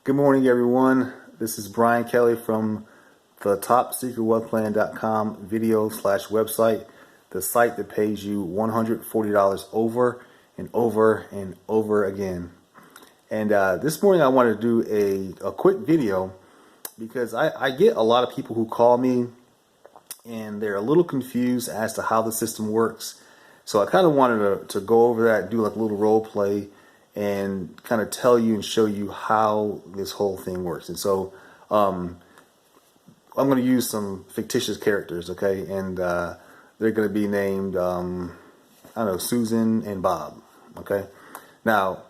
Good morning, everyone. This is Brian Kelly from the TopSecretWealthPlan.com video/website, the site that pays you $140 over and over and over again. And this morning I want to do a quick video because I get a lot of people who call me and they're a little confused as to how the system works. So I kind of wanted to go over that, do like a little role play and kind of tell you and show you how this whole thing works. And so I'm going to use some fictitious characters, okay? And they're going to be named, I don't know, Susan and Bob, okay? Now,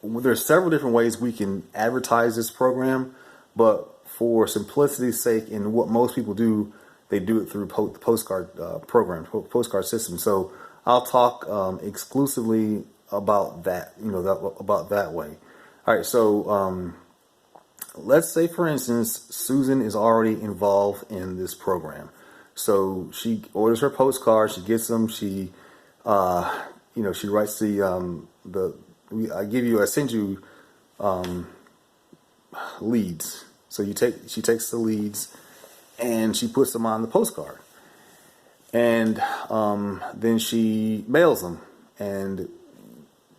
there's several different ways we can advertise this program, but for simplicity's sake and what most people do, they do it through the postcard program, postcard system. So I'll talk exclusively about that, about that way. All right, so let's say, for instance, Susan is already involved in this program. So she orders her postcard, she gets them, she writes I send you leads. So she takes the leads and she puts them on the postcard, and then she mails them, and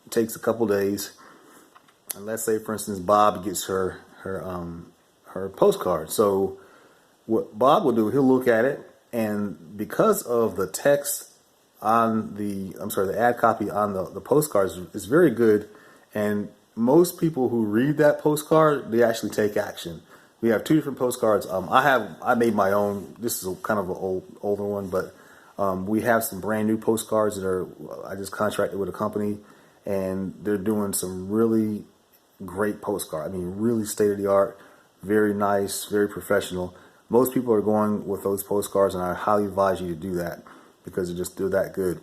takes a couple days. And let's say, for instance, Bob gets her postcard. So what Bob will do, he'll look at it, and because of the text on the ad copy on the postcards is very good, and most people who read that postcard, they actually take action. We have two different postcards. I made my own. This is kind of an older one, but we have some brand new postcards I just contracted with a company, and they're doing some really great postcard. I mean, really state of the art, very nice, very professional. Most people are going with those postcards, and I highly advise you to do that because they're that good.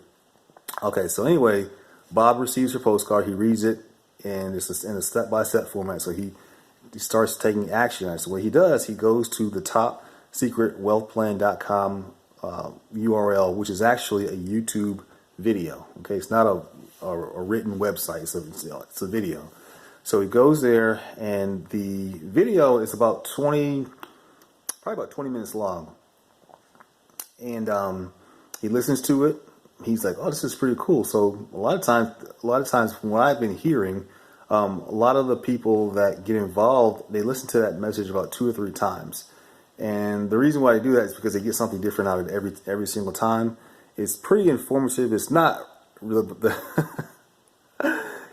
Okay, so anyway, Bob receives her postcard. He reads it, and it's in a step-by-step format. So he starts taking action. So what he does, he goes to the TopSecretWealthPlan.com URL, which is actually a YouTube video. Okay, it's not a written website. It's a video. So he goes there, and the video is probably about 20 minutes long. And he listens to it. He's like, "Oh, this is pretty cool." So a lot of times, from what I've been hearing, a lot of the people that get involved, they listen to that message about 2 or 3 times. And the reason why they do that is because they get something different out of it every single time. It's pretty informative. It's not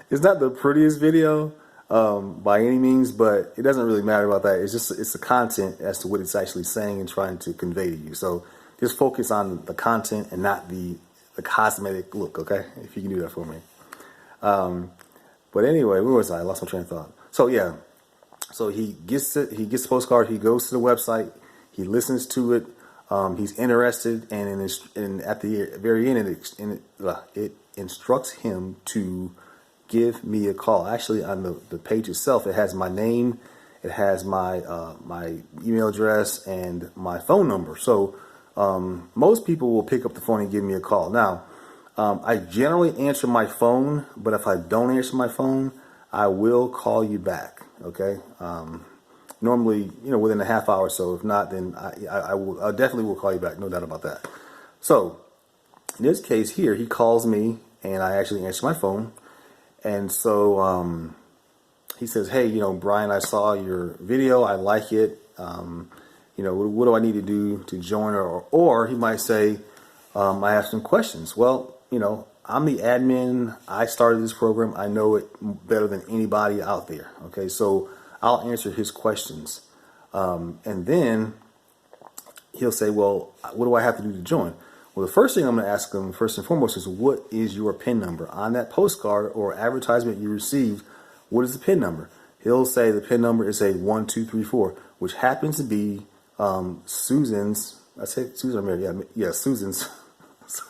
it's not the prettiest video by any means, but it doesn't really matter about that. It's the content as to what it's actually saying and trying to convey to you. So just focus on the content and not the cosmetic look, okay? If you can do that for me. But anyway, where was I? I lost my train of thought. So yeah, so he gets the postcard. He goes to the website. He listens to it. He's interested, and at the very end, it instructs him to give me a call. Actually, on the page itself, it has my name, it has my my email address, and my phone number. So most people will pick up the phone and give me a call. Now, I generally answer my phone, but if I don't answer my phone, I will call you back. Okay. Normally, within a half hour or so. If not, then I definitely will call you back. No doubt about that. So in this case here, he calls me, and I actually answer my phone. And so he says, "Hey, Brian, I saw your video. I like it. What do I need to do to join?" Or he might say, "I have some questions." Well, I'm the admin. I started this program. I know it better than anybody out there. Okay, so I'll answer his questions. And then he'll say, "Well, what do I have to do to join?" Well, the first thing I'm going to ask him, first and foremost, is what is your PIN number? On that postcard or advertisement you received, what is the PIN number? He'll say the PIN number is a 1234, which happens to be Susan's. I said Susan, yeah, Susan's.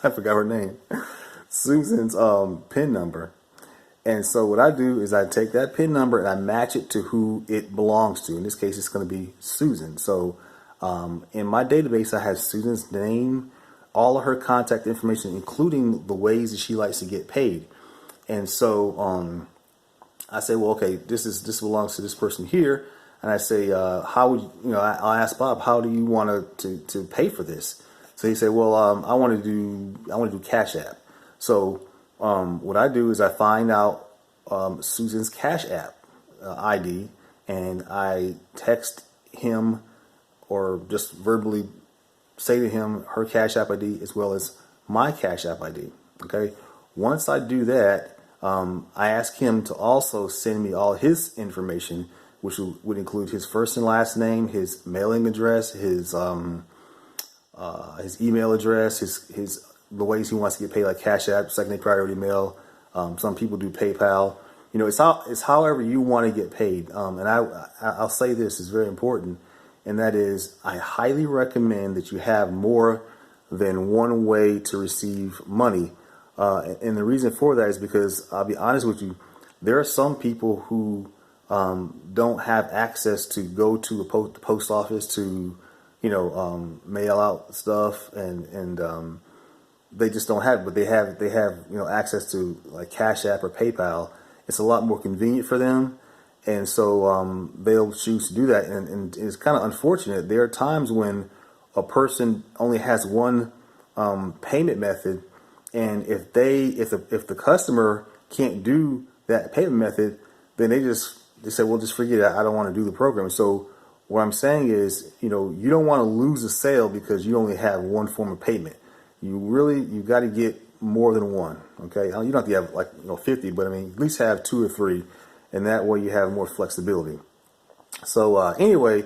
I forgot her name. Susan's PIN number. And so what I do is I take that PIN number and I match it to who it belongs to. In this case, it's going to be Susan. So in my database, I have Susan's name, all of her contact information, including the ways that she likes to get paid. And so I say, well, okay, this belongs to this person here, and I say, how would I'll ask Bob, how do you want to pay for this? So he said, well, I want to do Cash App. So what I do is I find out Susan's Cash App ID, and I text him or just verbally say to him her Cash App ID as well as my Cash App ID. Okay. Once I do that, I ask him to also send me all his information, which would include his first and last name, his mailing address, his email address, his the ways he wants to get paid, like Cash App, second day priority mail. Some people do PayPal. It's however you want to get paid. And I'll say this is very important, and that is I highly recommend that you have more than one way to receive money. And the reason for that is because I'll be honest with you, there are some people who don't have access to go to the post office to mail out stuff, and they just don't have it, but they have access to like Cash App or PayPal. It's a lot more convenient for them, and so they'll choose to do that. And it's kind of unfortunate. There are times when a person only has one payment method, and if the customer can't do that payment method, then they say, well, just forget it. I don't want to do the program. So what I'm saying is, you don't want to lose a sale because you only have one form of payment. You got to get more than one. Okay. You don't have to have like 50, but I mean, at least have 2 or 3, and that way you have more flexibility. So anyway,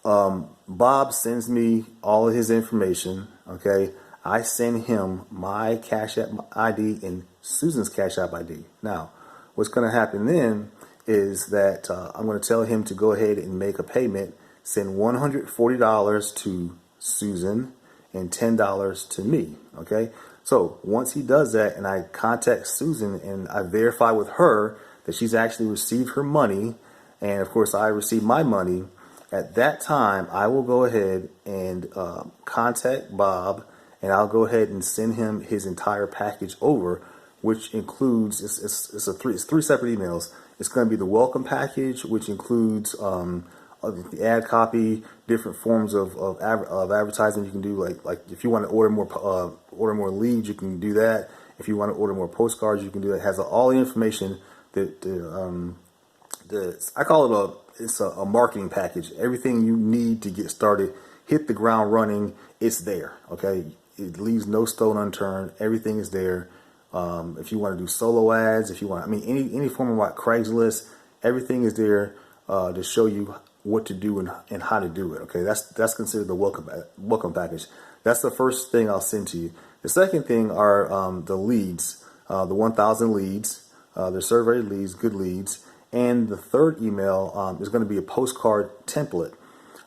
Bob sends me all of his information. Okay. I send him my Cash App ID and Susan's Cash App ID. Now, what's going to happen then is that I'm going to tell him to go ahead and make a payment, send $140 to Susan and $10 to me. Okay. So once he does that and I contact Susan and I verify with her that she's actually received her money, and of course I received my money, at that time I will go ahead and contact Bob, and I'll go ahead and send him his entire package over, which includes it's 3 separate emails. It's going to be the welcome package, which includes the ad copy, different forms of advertising you can do. Like if you want to order more leads, you can do that. If you want to order more postcards, you can do that. It has all the information that I call it a marketing package. Everything you need to get started, hit the ground running, it's there. Okay, it leaves no stone unturned. Everything is there. If you want to do solo ads, if you want, any form of like Craigslist, everything is there to show you what to do and how to do it. Okay, that's considered the welcome package. That's the first thing I'll send to you. The second thing are the leads, the 1,000 leads. They're survey leads, good leads. And the third email is going to be a postcard template,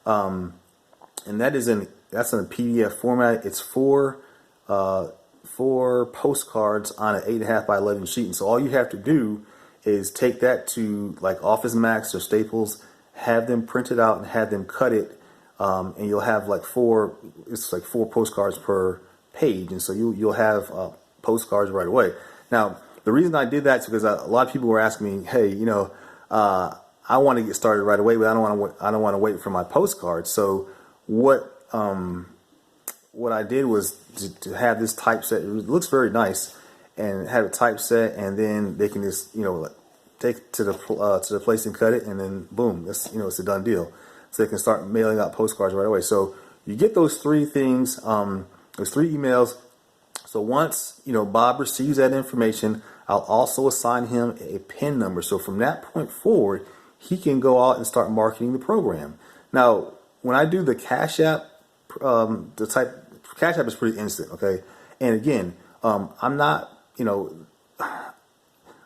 and that's in a PDF format. It's four postcards on an 8.5 by 11 sheet. And so all you have to do is take that to like Office Max or Staples, have them printed out and have them cut it, and you'll have like four postcards per page, and so you'll have postcards right away. Now, the reason I did that is because a lot of people were asking me, hey, I want to get started right away, but I don't want to wait for my postcards. So what I did was to have this typeset. It looks very nice, and have it typeset, and then they can just take it to the place and cut it, and then boom, it's a done deal. So they can start mailing out postcards right away. So you get those 3 things, those 3 emails. So once Bob receives that information, I'll also assign him a PIN number. So from that point forward, he can go out and start marketing the program. Now, when I do the Cash App, Cash App is pretty instant, okay? And again, I'm not,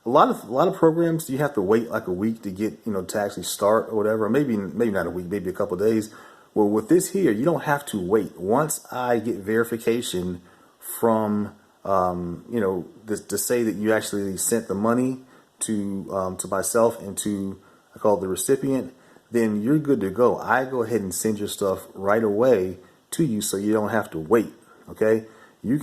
a lot of programs you have to wait like a week to get, to actually start or whatever. Maybe not a week, maybe a couple of days. Well, with this here, you don't have to wait. Once I get verification from, to say that you actually sent the money to myself and to, I call it the recipient, then you're good to go. I go ahead and send your stuff right away to you, so you don't have to wait. Okay, I've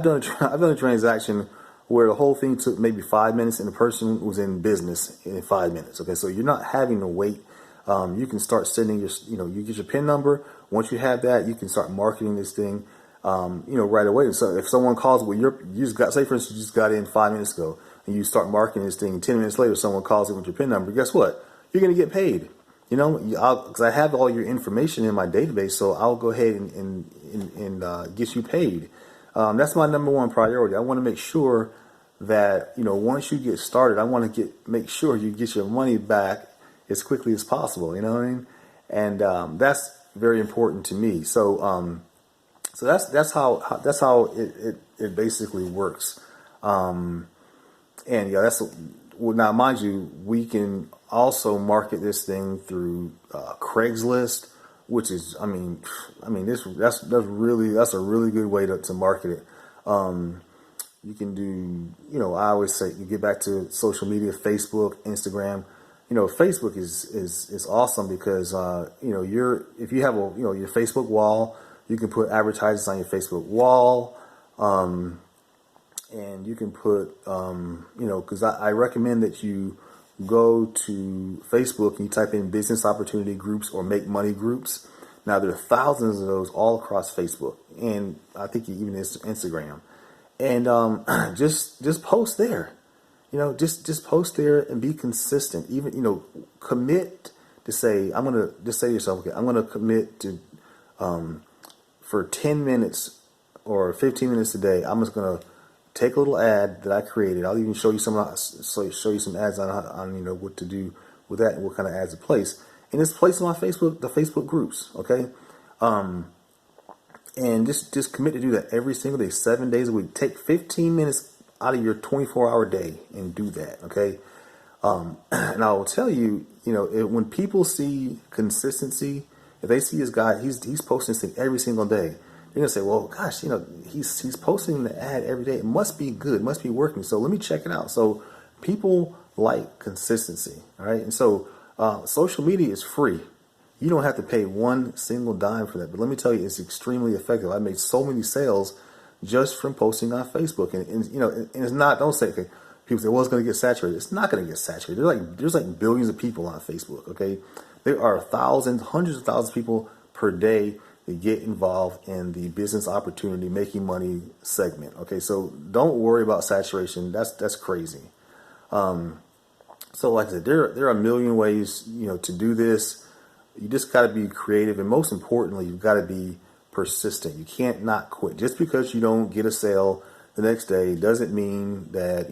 done a transaction where the whole thing took maybe 5 minutes and the person was in business in 5 minutes. Okay, so you're not having to wait. You can start sending your, you get your PIN number. Once you have that, you can start marketing this thing, right away. So if someone calls, well, you just got, say for instance, you just got in 5 minutes ago, and you start marketing this thing. 10 minutes later, someone calls in with your PIN number. Guess what? You're going to get paid. Because I have all your information in my database, so I'll go ahead and get you paid. That's my number one priority. I want to make sure that once you get started, I want to make sure you get your money back as quickly as possible. You know what I mean? And that's very important to me. So that's how it basically works. And yeah, now mind you, we can also market this thing through Craigslist, which is, that's a really good way to market it. You can do, I always say, you get back to social media, Facebook, Instagram. Facebook is awesome because if you have your Facebook wall, you can put advertisements on your Facebook wall, and you can put because I recommend that you go to Facebook and you type in business opportunity groups or make money groups. Now there are thousands of those all across Facebook, and I think even Instagram. And just post there. Just post there and be consistent. Even commit to say, I'm gonna just say to yourself, okay, I'm gonna commit to for 10 minutes or 15 minutes a day. I'm just gonna take a little ad that I created. I'll even show you some ads on what to do with that and what kind of ads to place. And just place them on Facebook, the Facebook groups, okay? And just commit to do that every single day, 7 days a week. Take 15 minutes out of your 24-hour day and do that, okay? And I will tell you, when people see consistency, if they see this guy, he's posting this thing every single day, they're gonna say, well, gosh, he's posting the ad every day. It must be good, must be working. So let me check it out. So people like consistency, all right? And so social media is free. You don't have to pay one single dime for that. But let me tell you, it's extremely effective. I made so many sales just from posting on Facebook. And it's not, don't say, okay, people say, well, it's going to get saturated. It's not going to get saturated. There's like billions of people on Facebook, okay? There are thousands, hundreds of thousands of people per day that get involved in the business opportunity, making money segment, okay? So don't worry about saturation. That's crazy. So like I said, there are a million ways, to do this. You just got to be creative, and most importantly, you've got to be persistent. You can't not quit. Just because you don't get a sale the next day doesn't mean that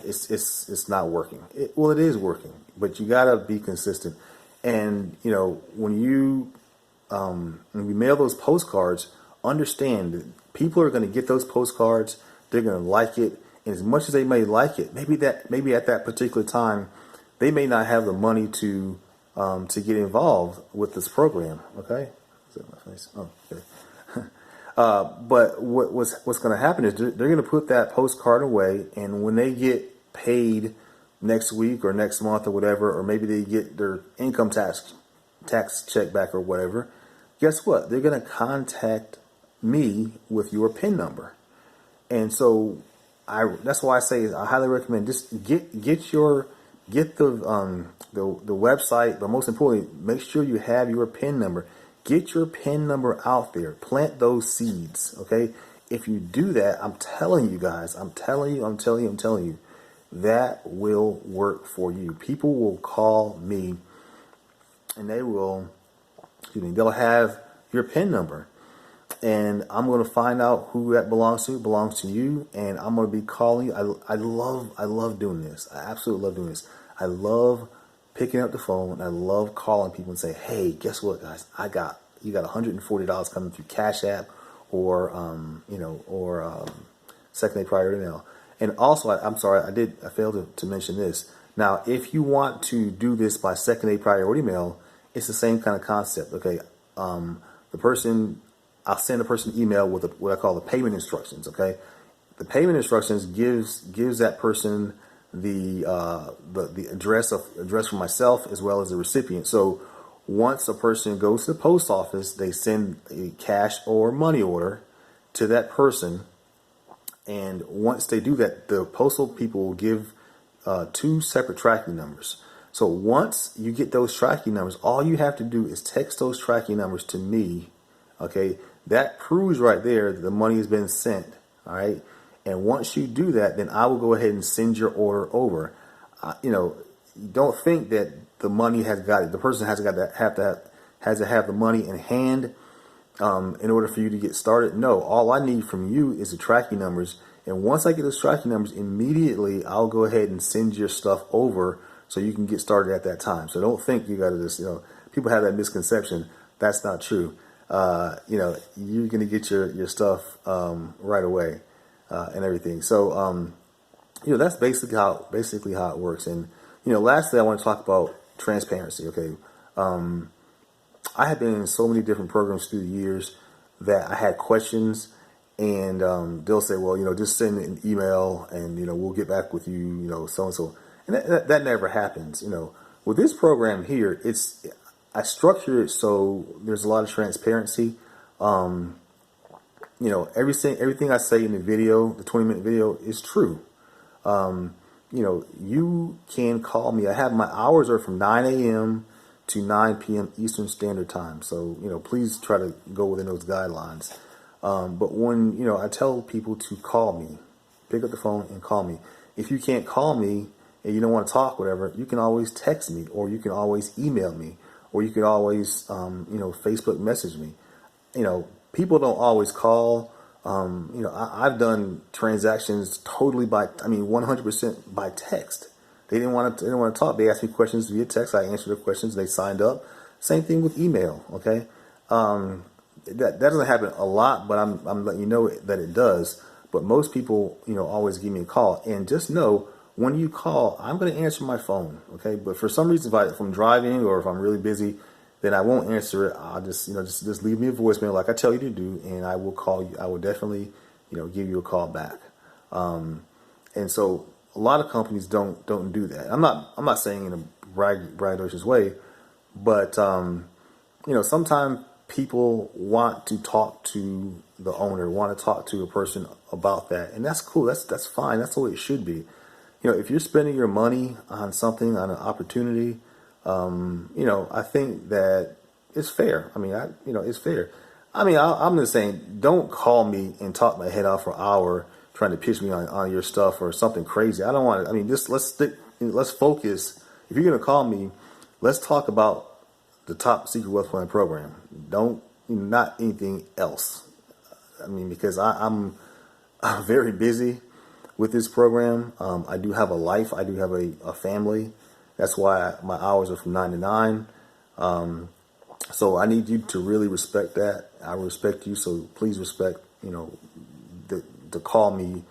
it's not working. It is working, but you got to be consistent. And when we mail those postcards, understand that people are going to get those postcards. They're going to like it, and as much as they may like it, maybe at that particular time, they may not have the money to get involved with this program. Okay, is that my face? Oh, okay. But what's going to happen is they're going to put that postcard away, and when they get paid next week or next month or whatever, or maybe they get their income tax check back or whatever, guess what? They're going to contact me with your PIN number, and so that's why I say I highly recommend just get the website, but most importantly, make sure you have your PIN number. Get your PIN number out there. Plant those seeds, okay? If you do that, I'm telling you guys, I'm telling you, that will work for you. People will call me, and they'll have your PIN number, and I'm going to find out who that belongs to. It belongs to you, and I'm going to be calling you. I love doing this. I absolutely love doing this. I love picking up the phone. I love calling people and say, hey, guess what, guys? You got $140 coming through Cash App or second day priority mail. And also, I'm sorry, I failed to mention this. Now, if you want to do this by second day priority mail, it's the same kind of concept. Okay, I'll send a person an email with what I call the payment instructions. Okay, the payment instructions gives that person the address for myself as well as the recipient. So once a person goes to the post office, they send a cash or money order to that person, And once they do that, the postal people will give two separate tracking numbers. So once you get those tracking numbers, all you have to do is text those tracking numbers to me. Okay, that proves right there that the money has been sent. All right, and once you do that, then I will go ahead and send your order over. Don't think that the money has got it. The person has got to have the money in hand in order for you to get started. No, all I need from you is the tracking numbers. And once I get those tracking numbers, immediately I'll go ahead and send your stuff over so you can get started at that time. So don't think you got to just, people have that misconception. That's not true. You're going to get your stuff right away and everything. So, that's basically how it works. And, lastly, I want to talk about transparency. Okay. I have been in so many different programs through the years that I had questions, and they'll say, well, just send an email and, we'll get back with you, so and so. And that never happens. With this program here, I structure it so there's a lot of transparency. Everything I say in the video, the 20-minute video, is true. You can call me. My hours are from 9 a.m. to 9 p.m. Eastern Standard Time. So, please try to go within those guidelines. But when, I tell people to call me, pick up the phone and call me. If you can't call me and you don't want to talk, whatever, you can always text me, or you can always email me, or you can always, Facebook message me. People don't always call. I've done transactions totally 100% by text. They didn't want to talk. They asked me questions via text. I answered their questions. They signed up. Same thing with email. Okay, that doesn't happen a lot, but I'm letting you know that it does. But most people, always give me a call. And just know, when you call, I'm going to answer my phone. Okay, but for some reason, if I'm driving or if I'm really busy, then I won't answer it. I'll just leave me a voicemail like I tell you to do, and I will call you. I will definitely, give you a call back. And so a lot of companies don't do that. I'm not saying in a braggadocious way, but sometimes people want to talk to the owner, want to talk to a person about that, and that's cool. That's fine. That's the way it should be. If you're spending your money on something, on an opportunity, I think that it's fair. It's fair. I'm just saying, don't call me and talk my head off for an hour trying to pitch me on your stuff or something crazy. I don't want to. Let's focus. If you're going to call me, let's talk about the Top Secret Wealth Plan program. Not anything else. Because I'm very busy with this program. I do have a life. I do have a family. That's why my hours are from 9 to 9. So I need you to really respect that. I respect you, so please respect, to call me,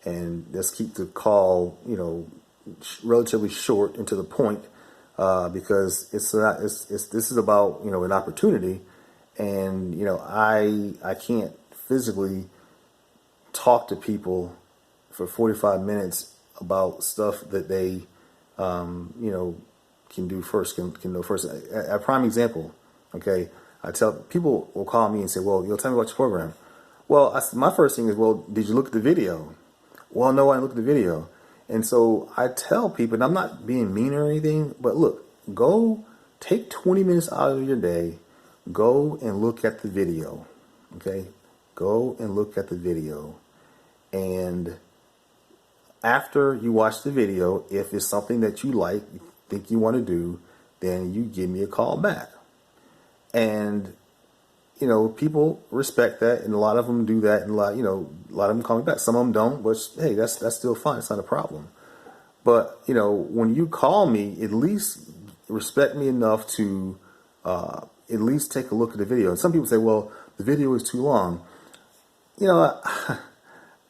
and let's keep the call, relatively short and to the point, because this is about, an opportunity, and, I can't physically talk to people for 45 minutes about stuff that they can do first, can know first. A prime example, okay? I tell people will call me and say, well, tell me about your program. Well, my first thing is, well, did you look at the video? Well, no, I didn't look at the video. And so I tell people, and I'm not being mean or anything, but look, go take 20 minutes out of your day, go and look at the video, okay? Go and look at the video. And after you watch the video, if it's something that you like, you think you want to do, then you give me a call back. And, people respect that, and a lot of them do that, and a lot of them call me back. Some of them don't, but hey, that's still fine. It's not a problem. But, when you call me, at least respect me enough to at least take a look at the video. And some people say, well, the video is too long. I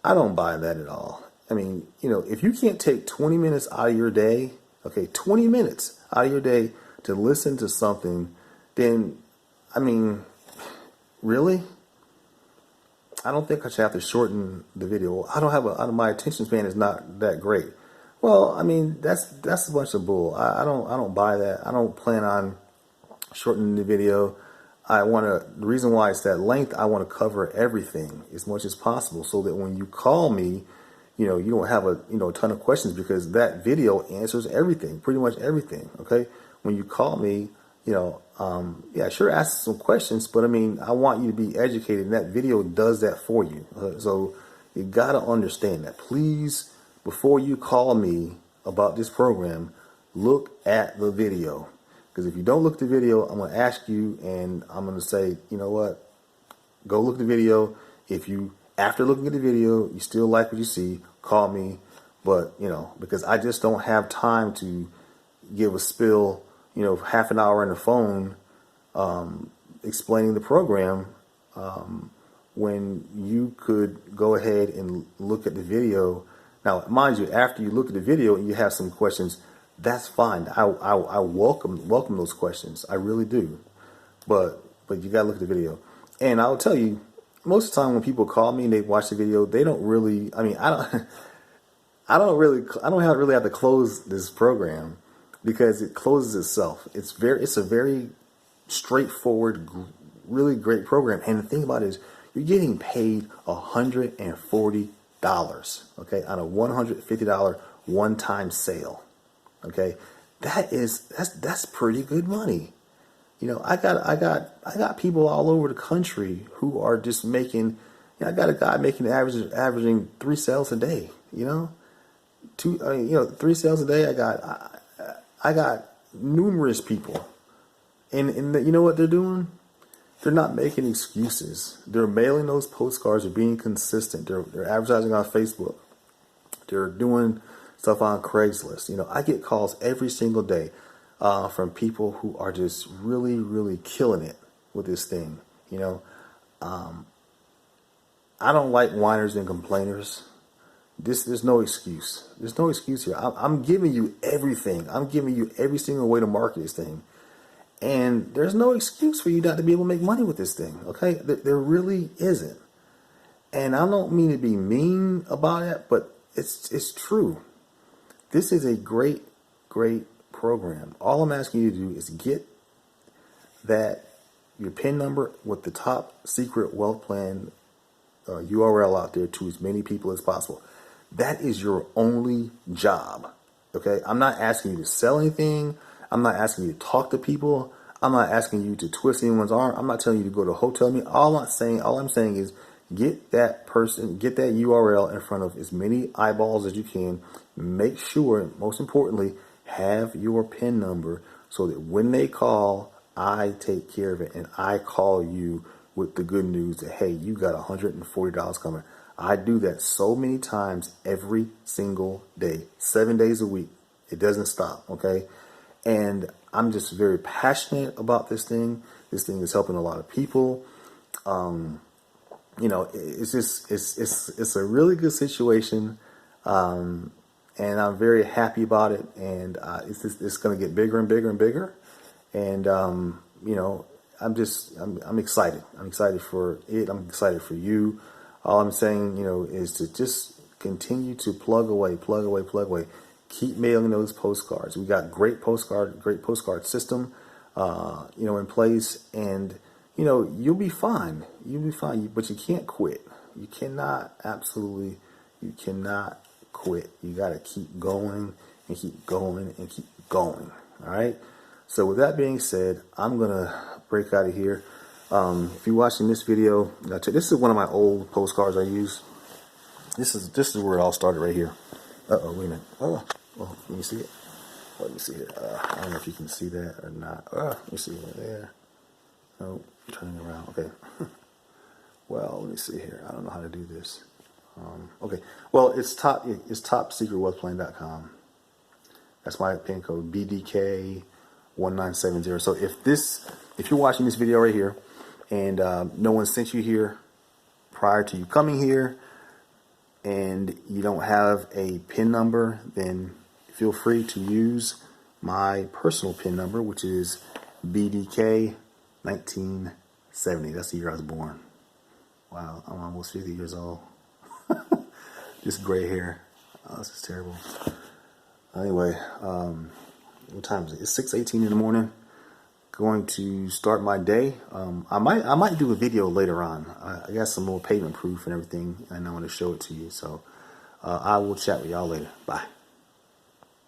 don't buy that at all. If you can't take 20 minutes out of your day, okay, 20 minutes out of your day to listen to something, then, really? I don't think I should have to shorten the video. My attention span is not that great. Well, that's a bunch of bull. I don't buy that. I don't plan on shortening the video. the reason why it's that length, I want to cover everything as much as possible so that when you call me, you know, you don't have a ton of questions, because that video answers everything, pretty much everything. Okay. When you call me, you know, yeah, sure, ask some questions, but I mean, I want you to be educated, and that video does that for you. So you got to understand that. Please, before you call me about this program, look at the video. Because if you don't look at the video, I'm going to ask you, and I'm going to say, you know what, go look at the video. If you, after looking at the video, you still like what you see, call me. But, you know, because I just don't have time to give a spill, you know, half an hour on the phone explaining the program, when you could go ahead and look at the video. Now, mind you, after you look at the video and you have some questions, that's fine. I welcome those questions. I really do. But you gotta look at the video. And I'll tell you, most of the time when people call me and they watch the video, they don't really. I mean, I don't. I don't really have to close this program, because it closes itself. It's a very straightforward, really great program. And the thing about it is, you're getting paid $140, okay, on a $150 one-time sale. Okay, that's pretty good money. You know, I got people all over the country who are just making. You know, I got a guy making averaging 3 sales a day. You know, 3 sales a day. I got numerous people, and you know what they're doing? They're not making excuses. They're mailing those postcards. They're being consistent. They're advertising on Facebook. They're doing stuff on Craigslist. You know, I get calls every single day from people who are just really, really killing it with this thing. You know, I don't like whiners and complainers. There's no excuse. There's no excuse here. I'm giving you everything. I'm giving you every single way to market this thing. And there's no excuse for you not to be able to make money with this thing. Okay? There really isn't. And I don't mean to be mean about it, but it's true. This is a great, great program. All I'm asking you to do is get your PIN number with the top secret wealth plan URL out there to as many people as possible. That is your only job. Okay? I'm not asking you to sell anything. I'm not asking you to talk to people. I'm not asking you to twist anyone's arm. I'm not telling you to go to a hotel meeting. All I'm saying is get that URL in front of as many eyeballs as you can. Make sure, most importantly, have your PIN number so that when they call, I take care of it, and I call you with the good news that, hey, you got $140 coming. I do that so many times every single day, 7 days a week. It doesn't stop, okay? And I'm just very passionate about this thing. This thing is helping a lot of people. You know, it's a really good situation, and I'm very happy about it. And it's going to get bigger and bigger and bigger. And you know, I'm excited. I'm excited for it. I'm excited for you. All I'm saying, you know, is to just continue to plug away. Keep mailing those postcards. We got great postcard system, you know, in place, and you know, you'll be fine. But you can't quit. You cannot quit. You got to keep going and keep going and keep going. All right. So with that being said, I'm gonna break out of here. If you're watching this video, this is one of my old postcards I use. This is where it all started, right here. Wait a minute. Oh, let me see it. Let me see it. I don't know if you can see that or not. Let me see it there. Oh, turning around. Okay. Well, let me see here. I don't know how to do this. Okay. Well, it's topsecretwealthplan.com. That's my PIN code, BDK1970. So if you're watching this video right here, and no one sent you here prior to you coming here, and you don't have a PIN number, then feel free to use my personal PIN number, which is BDK1970. That's the year I was born. Wow, I'm almost 50 years old. Just gray hair. Oh, this is terrible. Anyway, what time is it? It's 6:18 in the morning. going to start my day. I might do a video later on. I got some more payment proof and everything, and I want to show it to you. So I will chat with y'all later. Bye.